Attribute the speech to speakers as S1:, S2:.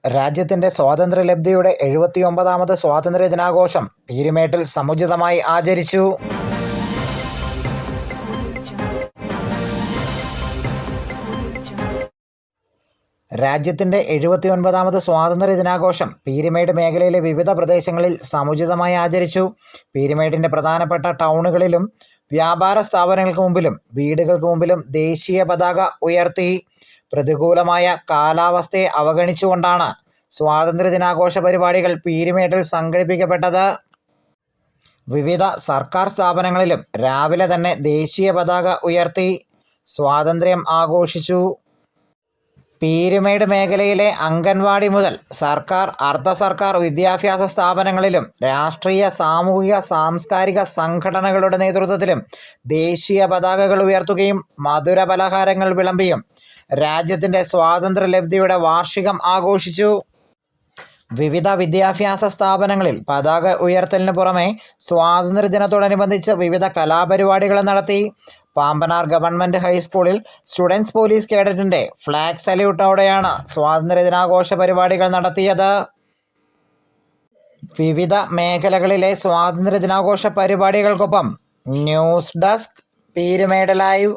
S1: രാജ്യത്തിന്റെ സ്വാതന്ത്ര്യലബ്ധിയുടെ 79ാമത് സ്വാതന്ത്ര്യ ദിനാഘോഷം പീരുമേട്ടിൽ സമുചിതമായി ആചരിച്ചു. രാജ്യത്തിന്റെ 79ാമത് സ്വാതന്ത്ര്യ ദിനാഘോഷം പീരുമേട് മേഖലയിലെ വിവിധ പ്രദേശങ്ങളിൽ സമുചിതമായി ആചരിച്ചു. പീരുമേടിന്റെ പ്രധാനപ്പെട്ട ടൗണുകളിലും വ്യാപാര സ്ഥാപനങ്ങൾക്ക് മുമ്പിലും വീടുകൾക്ക് മുമ്പിലും ദേശീയ പതാക ഉയർത്തി. പ്രതികൂലമായ കാലാവസ്ഥയെ അവഗണിച്ചുകൊണ്ടാണ് സ്വാതന്ത്ര്യദിനാഘോഷ പരിപാടികൾ പീരുമേട്ടിൽ സംഘടിപ്പിക്കപ്പെട്ടത്. വിവിധ സർക്കാർ സ്ഥാപനങ്ങളിലും രാവിലെ തന്നെ ദേശീയ പതാക ഉയർത്തി സ്വാതന്ത്ര്യം ആഘോഷിച്ചു. പീരുമേട് മേഖലയിലെ അംഗൻവാടി മുതൽ സർക്കാർ, അർദ്ധ സർക്കാർ വിദ്യാഭ്യാസ സ്ഥാപനങ്ങളിലും രാഷ്ട്രീയ, സാമൂഹിക, സാംസ്കാരിക സംഘടനകളുടെ നേതൃത്വത്തിലും ദേശീയ പതാകകൾ ഉയർത്തുകയും മധുരപലഹാരങ്ങൾ വിളമ്പിയും രാജ്യത്തിൻ്റെ സ്വാതന്ത്ര്യലബ്ധിയുടെ വാർഷികം ആഘോഷിച്ചു. വിവിധ വിദ്യാഭ്യാസ സ്ഥാപനങ്ങളിൽ പതാക ഉയർത്തലിന് പുറമെ സ്വാതന്ത്ര്യദിനത്തോടനുബന്ധിച്ച് വിവിധ കലാപരിപാടികൾ നടത്തി. പാമ്പനാർ ഗവൺമെൻറ് ഹൈസ്കൂളിൽ സ്റ്റുഡൻസ് പോലീസ് കേഡറ്റിൻ്റെ ഫ്ലാഗ് സല്യൂട്ടോടെയാണ് സ്വാതന്ത്ര്യദിനാഘോഷ പരിപാടികൾ നടത്തിയത്. വിവിധ മേഖലകളിലെ സ്വാതന്ത്ര്യദിനാഘോഷ പരിപാടികൾക്കൊപ്പം ന്യൂസ് ഡെസ്ക് പീരുമേട് ലൈവ്.